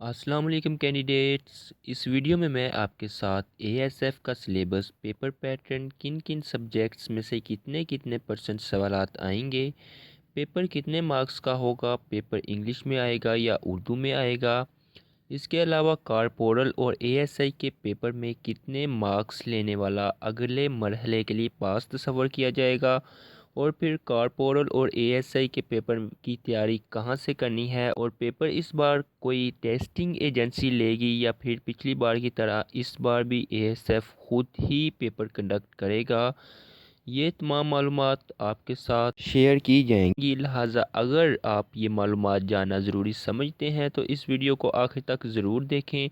السلام علیکم کینڈیڈیٹس، اس ویڈیو میں آپ کے ساتھ اے ایس ایف کا سلیبس، پیپر پیٹرن، کن کن سبجیکٹس میں سے کتنے پرسنٹ سوالات آئیں گے، پیپر کتنے مارکس کا ہوگا، پیپر انگلش میں آئے گا یا اردو میں آئے گا، اس کے علاوہ کارپورل اور اے ایس آئی کے پیپر میں کتنے مارکس لینے والا اگلے مرحلے کے لیے پاس تصور کیا جائے گا، اور پھر کارپورل اور اے ایس آئی کے پیپر کی تیاری کہاں سے کرنی ہے، اور پیپر اس بار کوئی ٹیسٹنگ ایجنسی لے گی یا پھر پچھلی بار کی طرح اس بار بھی اے ایس ایف خود ہی پیپر کنڈکٹ کرے گا۔ یہ تمام معلومات آپ کے ساتھ شیئر کی جائیں گی، لہٰذا اگر آپ یہ معلومات جاننا ضروری سمجھتے ہیں تو اس ویڈیو کو آخر تک ضرور دیکھیں،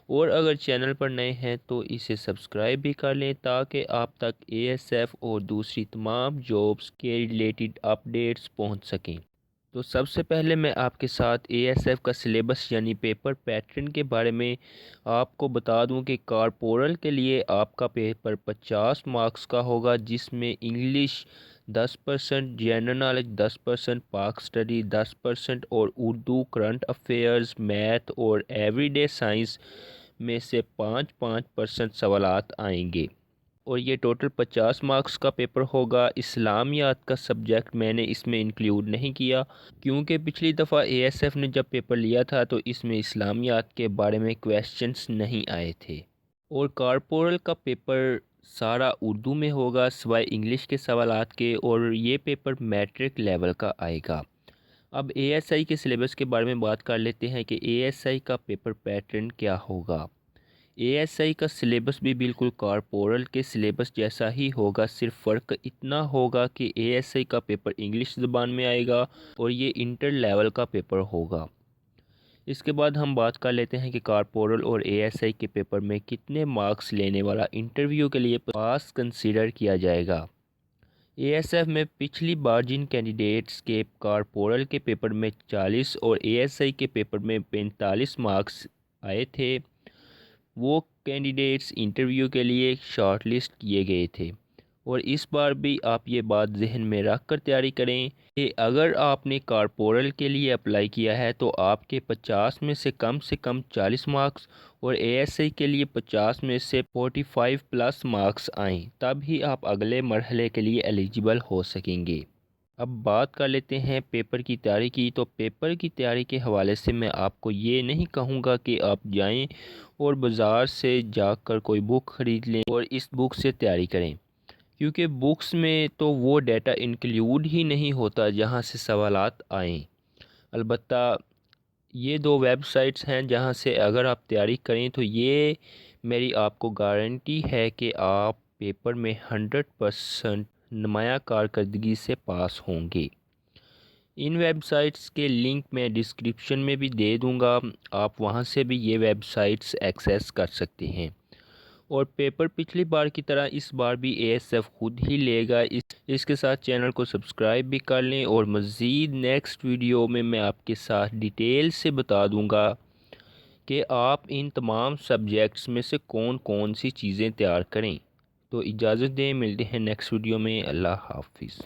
اور اگر چینل پر نئے ہیں تو اسے سبسکرائب بھی کر لیں تاکہ آپ تک اے ایس ایف اور دوسری تمام جابس کے ریلیٹڈ اپڈیٹس پہنچ سکیں۔ تو سب سے پہلے میں آپ کے ساتھ اے ایس ایف کا سلیبس یعنی پیپر پیٹرن کے بارے میں آپ کو بتا دوں کہ کارپورل کے لیے آپ کا پیپر 50 مارکس کا ہوگا، جس میں انگلش 10%، جنرل نالج 10%، پاک اسٹڈی 10% اور اردو، کرنٹ افیئرز، میتھ اور ایوری ڈے سائنس میں سے 5% سوالات آئیں گے، اور یہ ٹوٹل 50 مارکس کا پیپر ہوگا۔ اسلامیات کا سبجیکٹ میں نے اس میں انکلیوڈ نہیں کیا کیونکہ پچھلی دفعہ اے ایس ایف نے جب پیپر لیا تھا تو اس میں اسلامیات کے بارے میں کویسچنز نہیں آئے تھے، اور کارپورل کا پیپر سارا اردو میں ہوگا سوائے انگلش کے سوالات کے، اور یہ پیپر میٹرک لیول کا آئے گا۔ اب اے ایس آئی کے سلیبس کے بارے میں بات کر لیتے ہیں کہ اے ایس آئی کا پیپر پیٹرن کیا ہوگا۔ اے ایس آئی کا سلیبس بھی بالکل کارپورل کے سلیبس جیسا ہی ہوگا، صرف فرق اتنا ہوگا کہ اے ایس آئی کا پیپر انگلش زبان میں آئے گا اور یہ انٹر لیول کا پیپر ہوگا۔ اس کے بعد ہم بات کر لیتے ہیں کہ کارپورل اور اے ایس آئی کے پیپر میں کتنے مارکس لینے والا انٹرویو کے لیے پاس کنسیڈر کیا جائے گا۔ اے ایس ایف میں پچھلی بار جن کینڈیڈیٹس کے کارپورل کے پیپر میں 40 اور اے ایس آئی کے پیپر میں 45 مارکس آئے تھے، وہ کینڈیڈیٹس انٹرویو کے لیے شارٹ لسٹ کیے گئے تھے، اور اس بار بھی آپ یہ بات ذہن میں رکھ کر تیاری کریں کہ اگر آپ نے کارپورل کے لیے اپلائی کیا ہے تو آپ کے 50 میں سے کم 40 مارکس، اور اے ایس آئی کے لیے 50 میں سے 45 پلس مارکس آئیں، تب ہی آپ اگلے مرحلے کے لیے ایلیجیبل ہو سکیں گے۔ اب بات کر لیتے ہیں پیپر کی تیاری کی، تو پیپر کی تیاری کے حوالے سے میں آپ کو یہ نہیں کہوں گا کہ آپ جائیں اور بازار سے جا کر کوئی بک خرید لیں اور اس بک سے تیاری کریں، کیونکہ بکس میں تو وہ ڈیٹا انکلیوڈ ہی نہیں ہوتا جہاں سے سوالات آئیں۔ البتہ یہ دو ویب سائٹس ہیں جہاں سے اگر آپ تیاری کریں تو یہ میری آپ کو گارنٹی ہے کہ آپ پیپر میں 100% نمایاں کارکردگی سے پاس ہوں گے۔ ان ویب سائٹس کے لنک میں ڈسکرپشن میں بھی دے دوں گا، آپ وہاں سے بھی یہ ویب سائٹس ایکسیس کر سکتے ہیں، اور پیپر پچھلی بار کی طرح اس بار بھی اے ایس ایف خود ہی لے گا۔ اس کے ساتھ چینل کو سبسکرائب بھی کر لیں، اور مزید نیکسٹ ویڈیو میں آپ کے ساتھ ڈیٹیل سے بتا دوں گا کہ آپ ان تمام سبجیکٹس میں سے کون سی چیزیں تیار کریں۔ تو اجازت دیں، ملتے ہیں نیکسٹ ویڈیو میں۔ اللہ حافظ۔